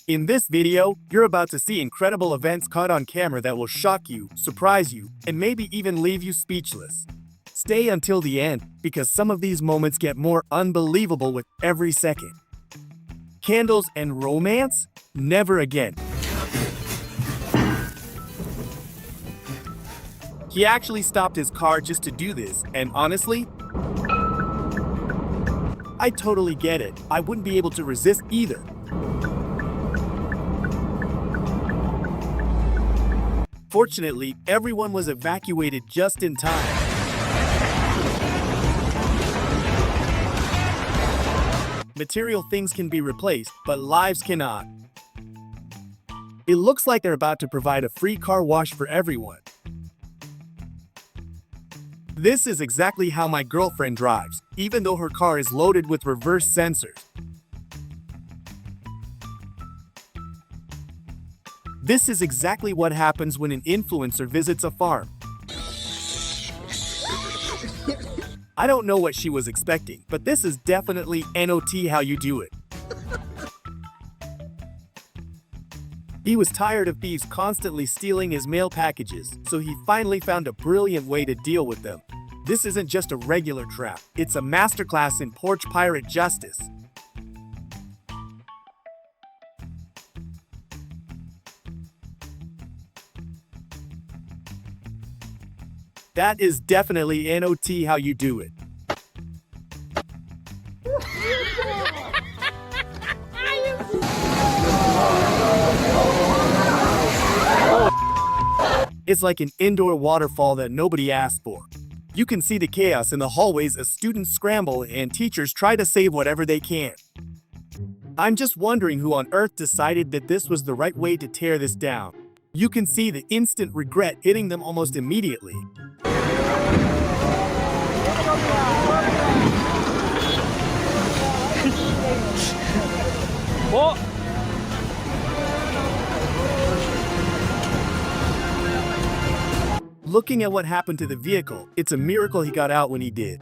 In this video, you're about to see incredible events caught on camera that will shock you, surprise you, and maybe even leave you speechless. Stay until the end, because some of these moments get more unbelievable with every second. Candles and romance? Never again. He actually stopped his car just to do this, and honestly, I totally get it. I wouldn't be able to resist either. Fortunately, everyone was evacuated just in time. Material things can be replaced, but lives cannot. It looks like they're about to provide a free car wash for everyone. This is exactly how my girlfriend drives, even though her car is loaded with reverse sensors. This is exactly what happens when an influencer visits a farm. I don't know what she was expecting, but this is definitely not how you do it. He was tired of thieves constantly stealing his mail packages, so he finally found a brilliant way to deal with them. This isn't just a regular trap, it's a masterclass in porch pirate justice. That is definitely not how you do it. It's like an indoor waterfall that nobody asked for. You can see the chaos in the hallways as students scramble and teachers try to save whatever they can. I'm just wondering who on earth decided that this was the right way to tear this down. You can see the instant regret hitting them almost immediately. Looking at what happened to the vehicle, it's a miracle he got out when he did.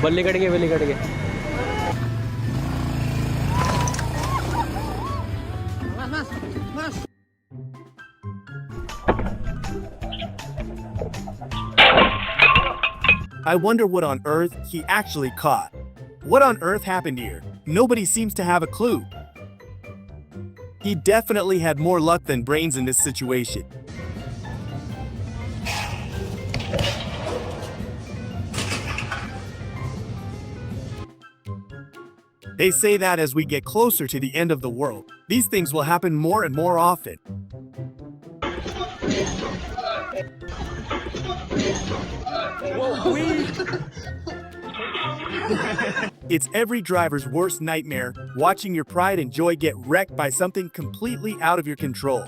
बल्ले cut गए I wonder what on earth he actually caught. What on earth happened here? Nobody seems to have a clue. He definitely had more luck than brains in this situation. They say that as we get closer to the end of the world, these things will happen more and more often. It's every driver's worst nightmare, watching your pride and joy get wrecked by something completely out of your control.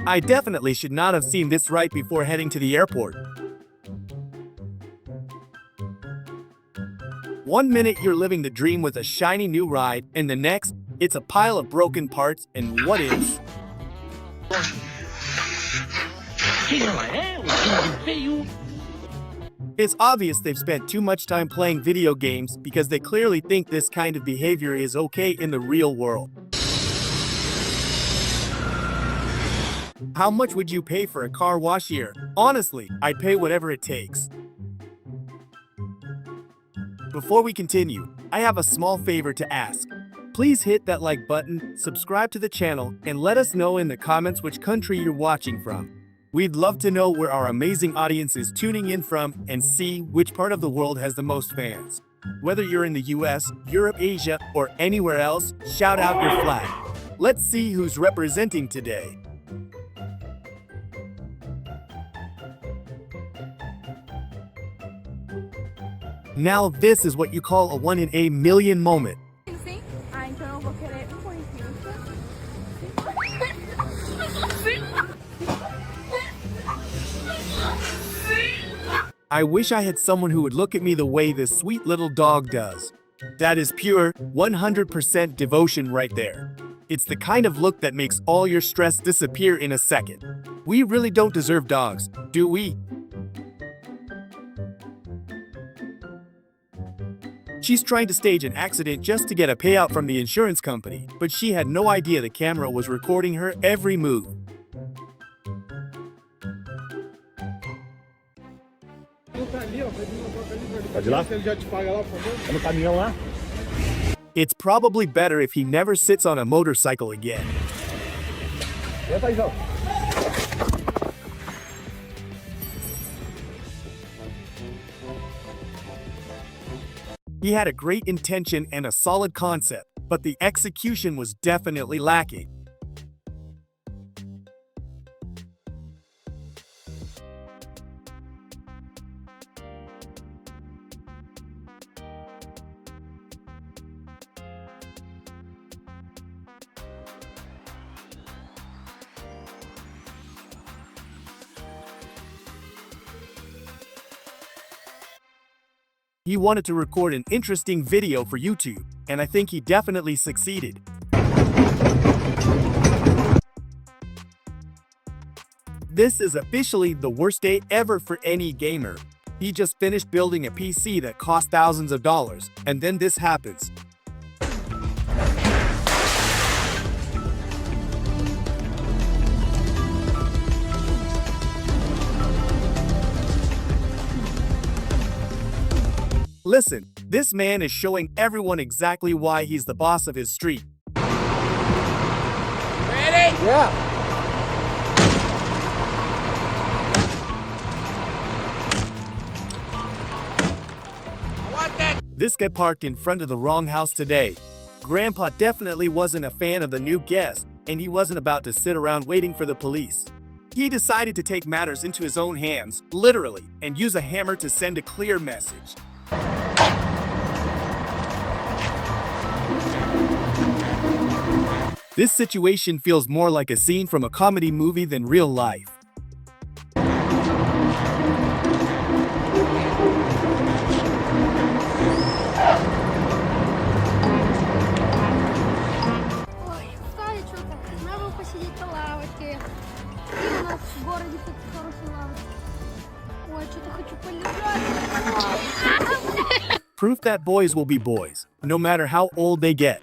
I definitely should not have seen this right before heading to the airport. One minute you're living the dream with a shiny new ride, and the next, it's a pile of broken parts and what ifs. It's obvious they've spent too much time playing video games because they clearly think this kind of behavior is okay in the real world. How much would you pay for a car wash here? Honestly, I'd pay whatever it takes. Before we continue, I have a small favor to ask. Please hit that like button, subscribe to the channel, and let us know in the comments which country you're watching from. We'd love to know where our amazing audience is tuning in from and see which part of the world has the most fans. Whether you're in the US, Europe, Asia, or anywhere else, shout out your flag. Let's see who's representing today. Now this is what you call a 1 in a million moment. Sim. Ah, então eu vou querer pãozinho. I wish I had someone who would look at me the way this sweet little dog does. That is pure, 100% devotion right there. It's the kind of look that makes all your stress disappear in a second. We really don't deserve dogs, do we? She's trying to stage an accident just to get a payout from the insurance company, but she had no idea the camera was recording her every move. Pode ir lá? Ele já te paga lá, por favor? É no caminhão lá? It's probably better if he never sits on a motorcycle again. He had a great intention and a solid concept, but the execution was definitely lacking. He wanted to record an interesting video for YouTube, and I think he definitely succeeded. This is officially the worst day ever for any gamer. He just finished building a PC that cost thousands of dollars, and then this happens. Listen, this man is showing everyone exactly why he's the boss of his street. Ready? Yeah. What that? This guy parked in front of the wrong house today. Grandpa definitely wasn't a fan of the new guest, and he wasn't about to sit around waiting for the police. He decided to take matters into his own hands, literally, and use a hammer to send a clear message. This situation feels more like a scene from a comedy movie than real life. Ой, устали что-то. Надо посидеть на лавочке. И у нас в городе тут хорошая лавочка. Ой, что-то хочу полежать. Proof that boys will be boys, no matter how old they get.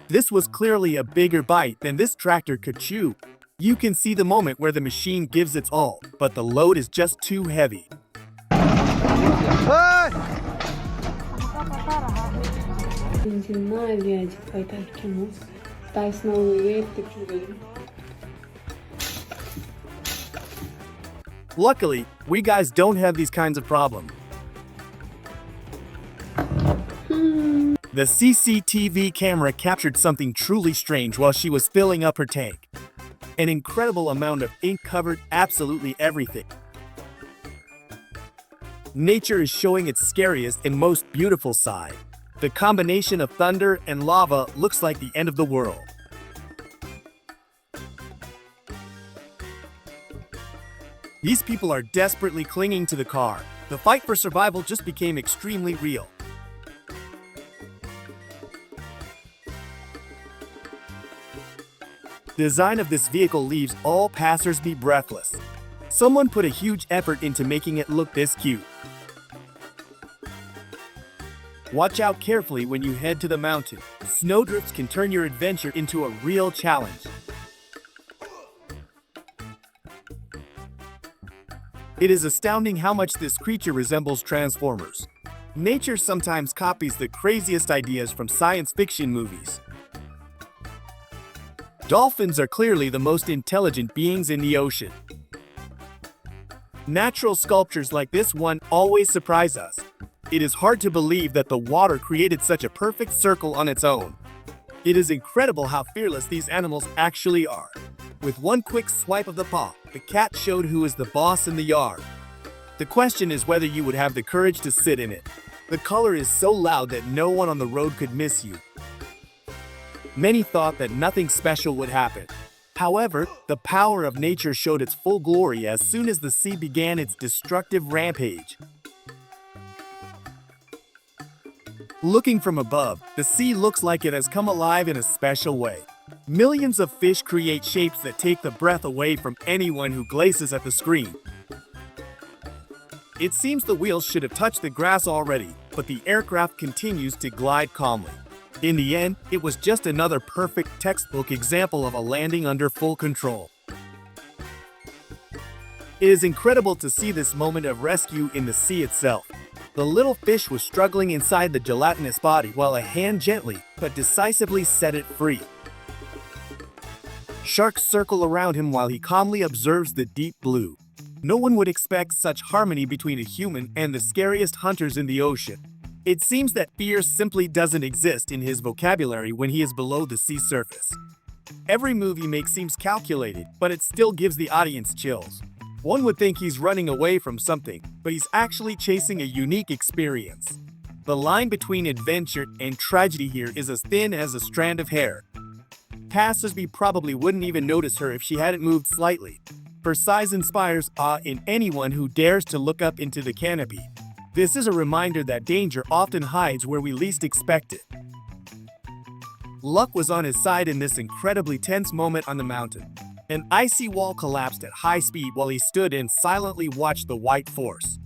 This was clearly a bigger bite than this tractor could chew. You can see the moment where the machine gives its all, but the load is just too heavy. Luckily, we guys don't have these kinds of problems. The CCTV camera captured something truly strange while she was filling up her tank. An incredible amount of ink covered absolutely everything. Nature is showing its scariest and most beautiful side. The combination of thunder and lava looks like the end of the world. These people are desperately clinging to the car. The fight for survival just became extremely real. The design of this vehicle leaves all passers-by breathless. Someone put a huge effort into making it look this cute. Watch out carefully when you head to the mountain. Snowdrifts can turn your adventure into a real challenge. It is astounding how much this creature resembles Transformers. Nature sometimes copies the craziest ideas from science fiction movies. Dolphins are clearly the most intelligent beings in the ocean. Natural sculptures like this one always surprise us. It is hard to believe that the water created such a perfect circle on its own. It is incredible how fearless these animals actually are. With one quick swipe of the paw, the cat showed who is the boss in the yard. The question is whether you would have the courage to sit in it. The color is so loud that no one on the road could miss you. Many thought that nothing special would happen. However, the power of nature showed its full glory as soon as the sea began its destructive rampage. Looking from above, the sea looks like it has come alive in a special way. Millions of fish create shapes that take the breath away from anyone who gazes at the screen. It seems the wheels should have touched the grass already, but the aircraft continues to glide calmly. In the end, it was just another perfect textbook example of a landing under full control. It is incredible to see this moment of rescue in the sea itself. The little fish was struggling inside the gelatinous body while a hand gently but decisively set it free. Sharks circle around him while he calmly observes the deep blue. No one would expect such harmony between a human and the scariest hunters in the ocean. It seems that fear simply doesn't exist in his vocabulary when he is below the sea surface. Every move he makes seems calculated, but it still gives the audience chills. One would think he's running away from something, but he's actually chasing a unique experience. The line between adventure and tragedy here is as thin as a strand of hair. Passersby probably wouldn't even notice her if she hadn't moved slightly. Her size inspires awe in anyone who dares to look up into the canopy. This is a reminder that danger often hides where we least expect it. Luck was on his side in this incredibly tense moment on the mountain. An icy wall collapsed at high speed while he stood and silently watched the white force.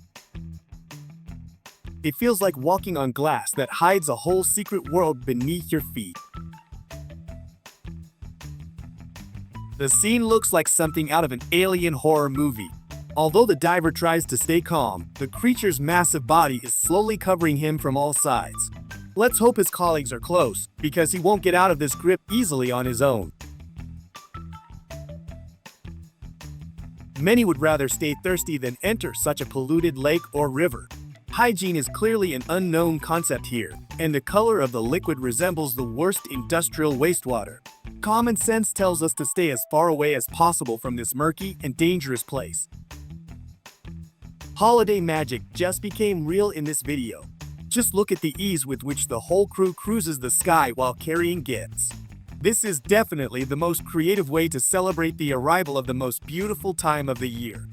It feels like walking on glass that hides a whole secret world beneath your feet. The scene looks like something out of an alien horror movie. Although the diver tries to stay calm, the creature's massive body is slowly covering him from all sides. Let's hope his colleagues are close, because he won't get out of this grip easily on his own. Many would rather stay thirsty than enter such a polluted lake or river. Hygiene is clearly an unknown concept here, and the color of the liquid resembles the worst industrial wastewater. Common sense tells us to stay as far away as possible from this murky and dangerous place. Holiday magic just became real in this video. Just look at the ease with which the whole crew cruises the sky while carrying gifts. This is definitely the most creative way to celebrate the arrival of the most beautiful time of the year.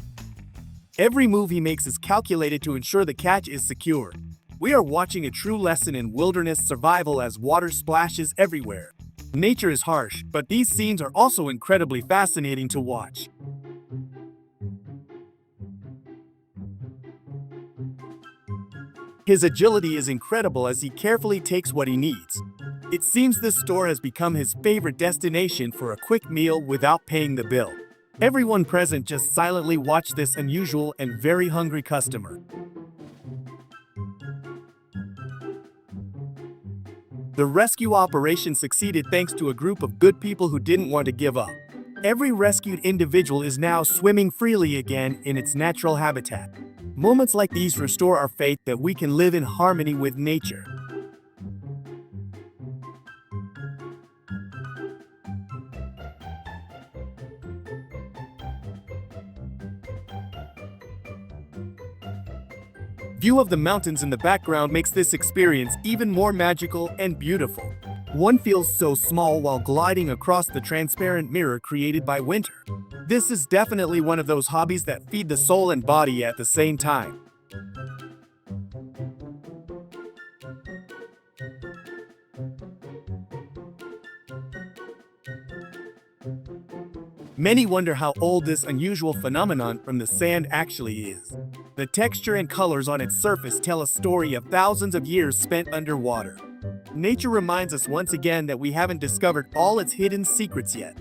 Every move he makes is calculated to ensure the catch is secure. We are watching a true lesson in wilderness survival as water splashes everywhere. Nature is harsh, but these scenes are also incredibly fascinating to watch. His agility is incredible as he carefully takes what he needs. It seems this store has become his favorite destination for a quick meal without paying the bill. Everyone present just silently watched this unusual and very hungry customer. The rescue operation succeeded thanks to a group of good people who didn't want to give up. Every rescued individual is now swimming freely again in its natural habitat. Moments like these restore our faith that we can live in harmony with nature. View of the mountains in the background makes this experience even more magical and beautiful. One feels so small while gliding across the transparent mirror created by winter. This is definitely one of those hobbies that feed the soul and body at the same time. Many wonder how old this unusual phenomenon from the sand actually is. The texture and colors on its surface tell a story of thousands of years spent underwater. Nature reminds us once again that we haven't discovered all its hidden secrets yet.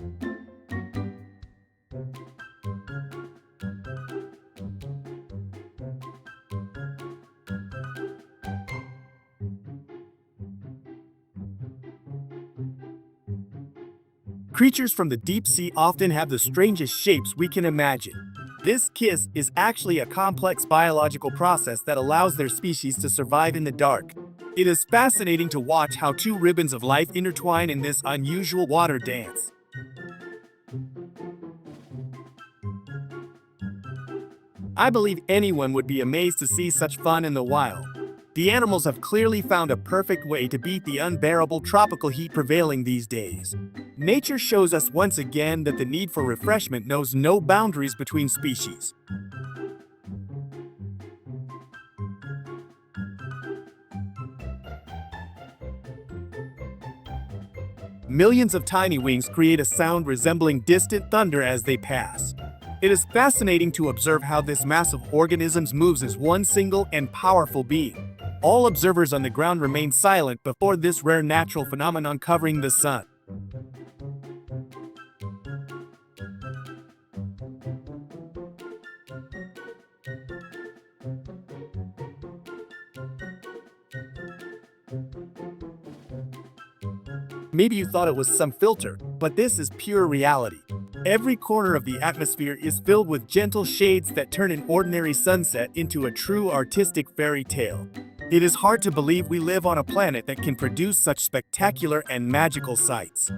Creatures from the deep sea often have the strangest shapes we can imagine. This kiss is actually a complex biological process that allows their species to survive in the dark. It is fascinating to watch how two ribbons of life intertwine in this unusual water dance. I believe anyone would be amazed to see such fun in the wild. The animals have clearly found a perfect way to beat the unbearable tropical heat prevailing these days. Nature shows us once again that the need for refreshment knows no boundaries between species. Millions of tiny wings create a sound resembling distant thunder as they pass. It is fascinating to observe how this mass of organisms moves as one single and powerful being. All observers on the ground remain silent before this rare natural phenomenon covering the sun. Maybe you thought it was some filter, but this is pure reality. Every corner of the atmosphere is filled with gentle shades that turn an ordinary sunset into a true artistic fairy tale. It is hard to believe we live on a planet that can produce such spectacular and magical sights.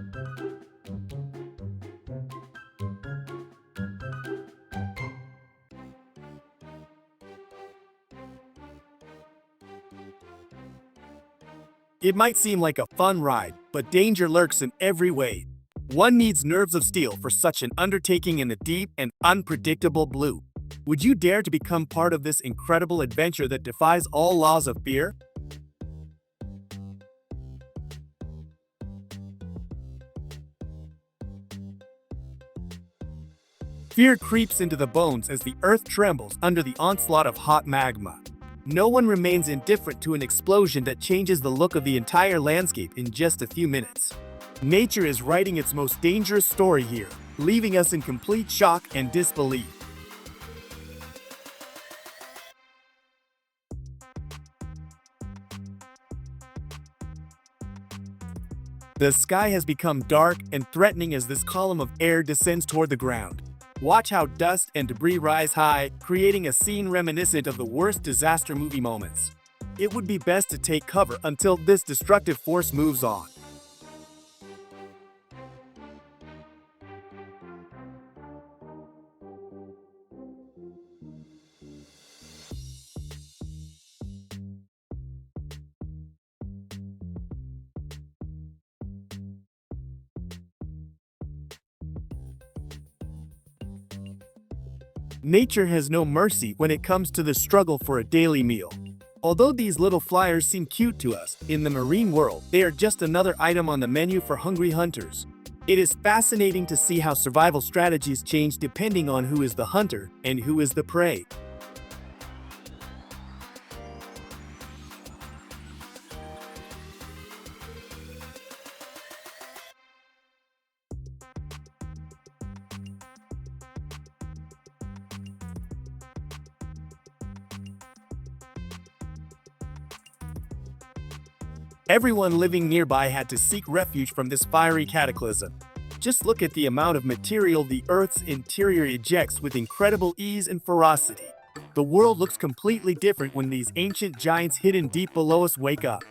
It might seem like a fun ride, but danger lurks in every way. One needs nerves of steel for such an undertaking in the deep and unpredictable blue. Would you dare to become part of this incredible adventure that defies all laws of fear? Fear creeps into the bones as the earth trembles under the onslaught of hot magma. No one remains indifferent to an explosion that changes the look of the entire landscape in just a few minutes. Nature is writing its most dangerous story here, leaving us in complete shock and disbelief. The sky has become dark and threatening as this column of air descends toward the ground. Watch how dust and debris rise high, creating a scene reminiscent of the worst disaster movie moments. It would be best to take cover until this destructive force moves on. Nature has no mercy when it comes to the struggle for a daily meal. Although these little flyers seem cute to us, in the marine world, they are just another item on the menu for hungry hunters. It is fascinating to see how survival strategies change depending on who is the hunter and who is the prey. Everyone living nearby had to seek refuge from this fiery cataclysm. Just look at the amount of material the Earth's interior ejects with incredible ease and ferocity. The world looks completely different when these ancient giants hidden deep below us wake up.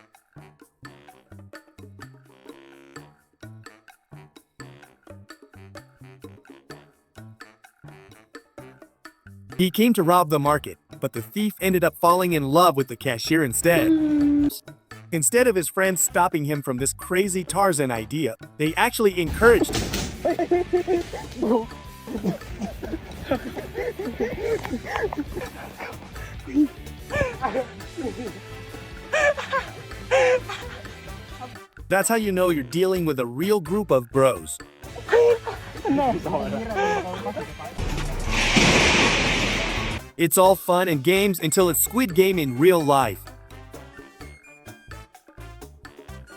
He came to rob the market, but the thief ended up falling in love with the cashier instead. Instead of his friends stopping him from this crazy Tarzan idea, they actually encouraged him. That's how you know you're dealing with a real group of bros. It's all fun and games until it's Squid Game in real life.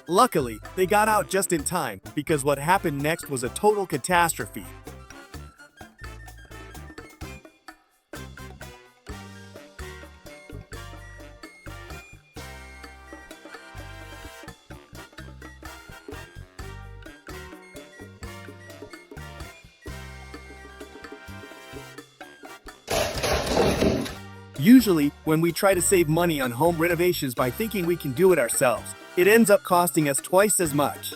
Luckily, they got out just in time, because what happened next was a total catastrophe. Usually, when we try to save money on home renovations by thinking we can do it ourselves, it ends up costing us twice as much.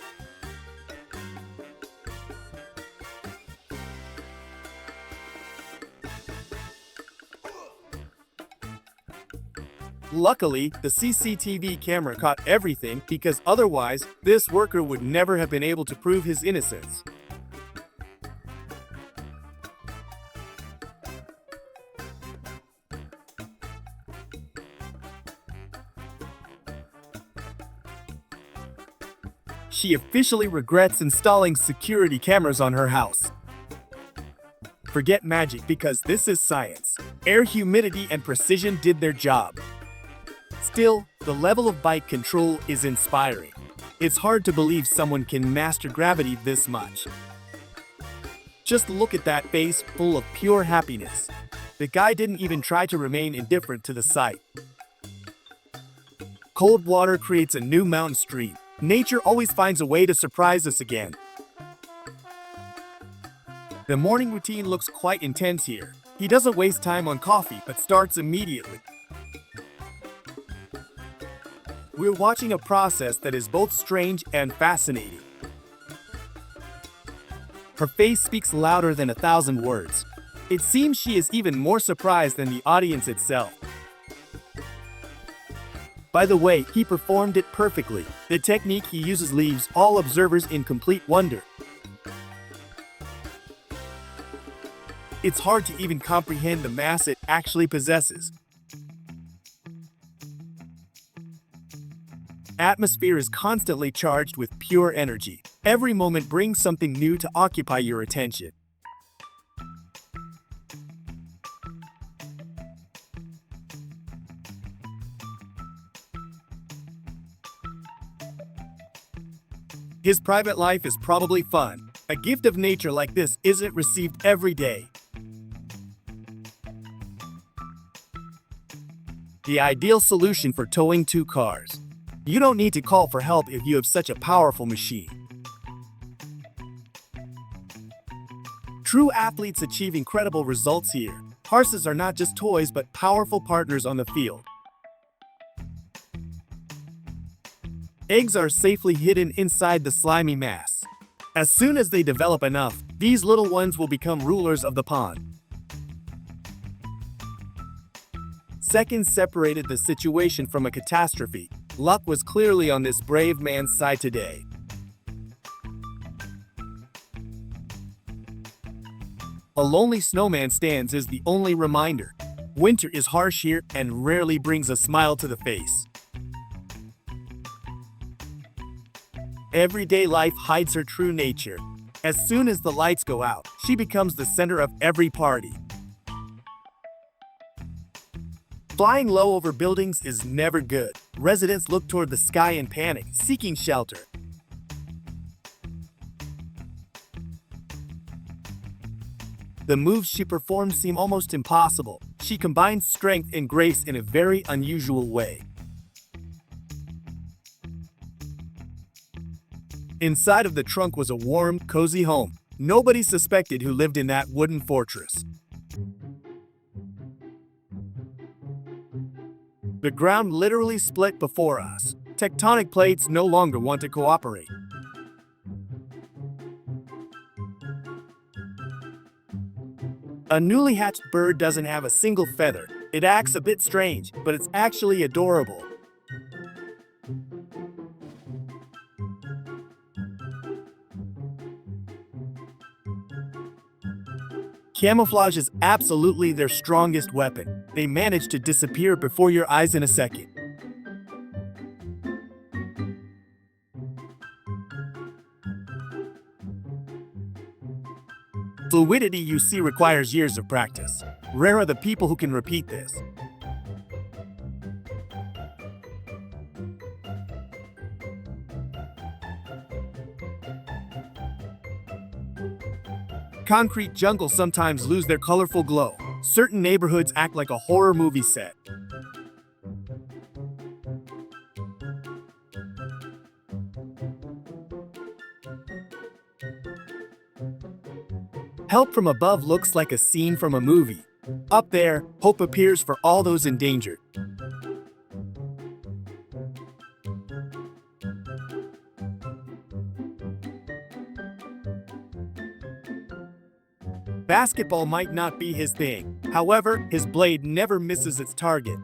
Luckily, the CCTV camera caught everything because otherwise, this worker would never have been able to prove his innocence. she officially regrets installing security cameras on her house. Forget magic because this is science. Air humidity and precision did their job. Still, the level of bike control is inspiring. It's hard to believe someone can master gravity this much. Just look at that face full of pure happiness. The guy didn't even try to remain indifferent to the sight. Cold water creates a new mountain stream. Nature always finds a way to surprise us again. The morning routine looks quite intense here. He doesn't waste time on coffee, but starts immediately. We're watching a process that is both strange and fascinating. Her face speaks louder than 1,000 words. It seems she is even more surprised than the audience itself. By the way, he performed it perfectly. The technique he uses leaves all observers in complete wonder. It's hard to even comprehend the mass it actually possesses. Atmosphere is constantly charged with pure energy. Every moment brings something new to occupy your attention. His private life is probably fun. A gift of nature like this isn't received every day. The ideal solution for towing two cars. You don't need to call for help if you have such a powerful machine. True athletes achieve incredible results here. Horses are not just toys but powerful partners on the field. Eggs are safely hidden inside the slimy mass. As soon as they develop enough, these little ones will become rulers of the pond. Seconds separated the situation from a catastrophe. Luck was clearly on this brave man's side today. A lonely snowman stands is the only reminder. Winter is harsh here and rarely brings a smile to the face. Everyday life hides her true nature. As soon as the lights go out, she becomes the center of every party. Flying low over buildings is never good. Residents look toward the sky in panic, seeking shelter. The moves she performs seem almost impossible. She combines strength and grace in a very unusual way. Inside of the trunk was a warm, cozy home. Nobody suspected who lived in that wooden fortress. The ground literally split before us. Tectonic plates no longer want to cooperate. A newly hatched bird doesn't have a single feather. It acts a bit strange, but it's actually adorable. Camouflage is absolutely their strongest weapon. They manage to disappear before your eyes in a second. Fluidity you see requires years of practice. Rare are the people who can repeat this. Concrete jungles sometimes lose their colorful glow. Certain neighborhoods act like a horror movie set. Help from above looks like a scene from a movie. Up there, hope appears for all those endangered. Basketball might not be his thing. However, his blade never misses its target.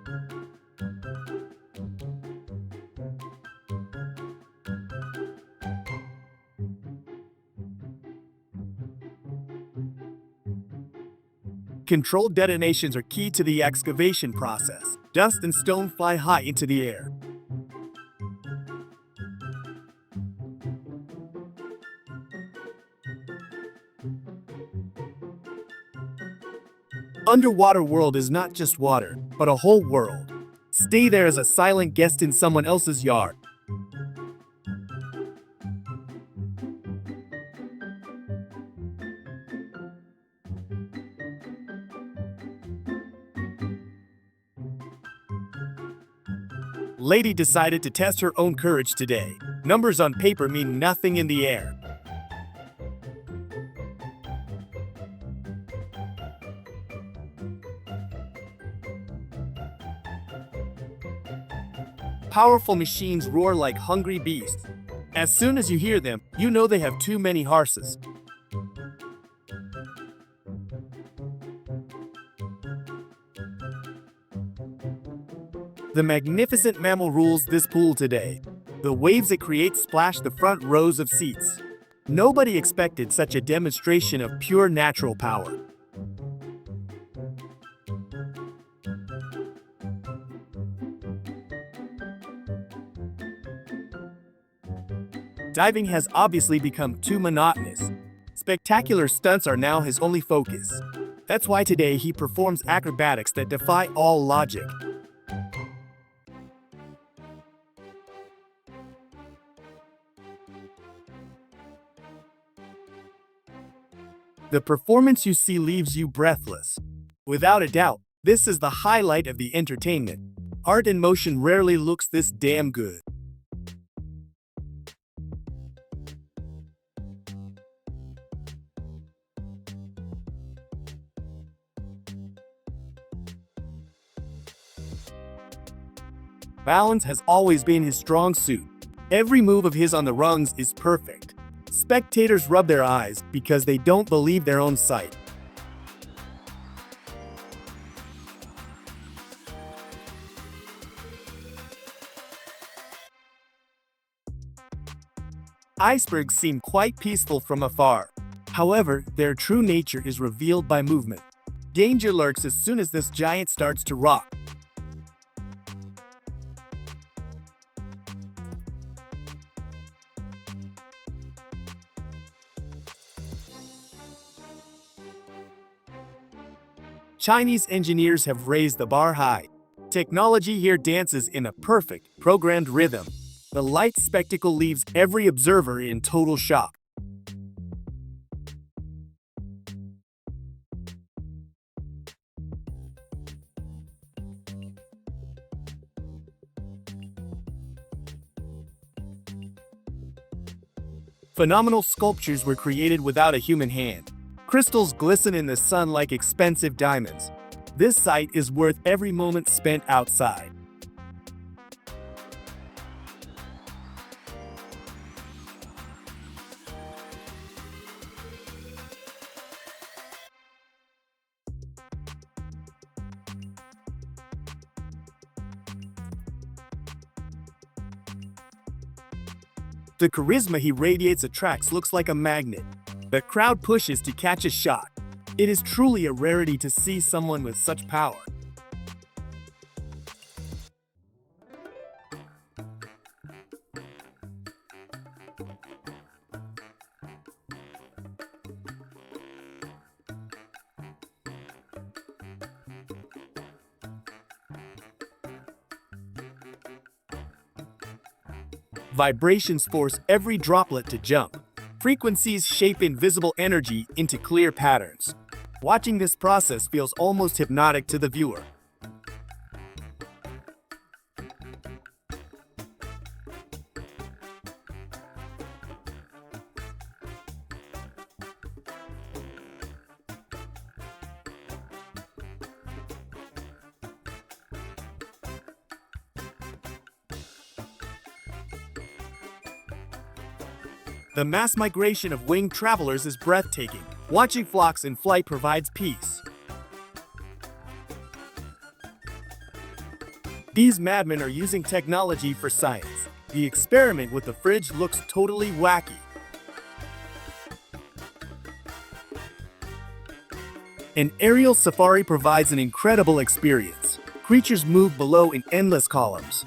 Controlled detonations are key to the excavation process. Dust and stone fly high into the air. Underwater world is not just water, but a whole world. Stay there as a silent guest in someone else's yard. Lady decided to test her own courage today. Numbers on paper mean nothing in the air. Powerful machines roar like hungry beasts. As soon as you hear them, you know they have too many horses. The magnificent mammal rules this pool today. The waves it creates splash the front rows of seats. Nobody expected such a demonstration of pure natural power. Diving has obviously become too monotonous. Spectacular stunts are now his only focus. That's why today he performs acrobatics that defy all logic. The performance you see leaves you breathless. Without a doubt, this is the highlight of the entertainment. Art in motion rarely looks this damn good. Balance has always been his strong suit. Every move of his on the rungs is perfect. Spectators rub their eyes because they don't believe their own sight. Icebergs seem quite peaceful from afar. However, their true nature is revealed by movement. Danger lurks as soon as this giant starts to rock. Chinese engineers have raised the bar high. Technology here dances in a perfect, programmed rhythm. The light spectacle leaves every observer in total shock. Phenomenal sculptures were created without a human hand. Crystals glisten in the sun like expensive diamonds. This sight is worth every moment spent outside. The charisma he radiates attracts looks like a magnet. The crowd pushes to catch a shot. It is truly a rarity to see someone with such power. Vibrations force every droplet to jump. Frequencies shape invisible energy into clear patterns. Watching this process feels almost hypnotic to the viewer. The mass migration of winged travelers is breathtaking. Watching flocks in flight provides peace. These madmen are using technology for science. The experiment with the fridge looks totally wacky. An aerial safari provides an incredible experience. Creatures move below in endless columns.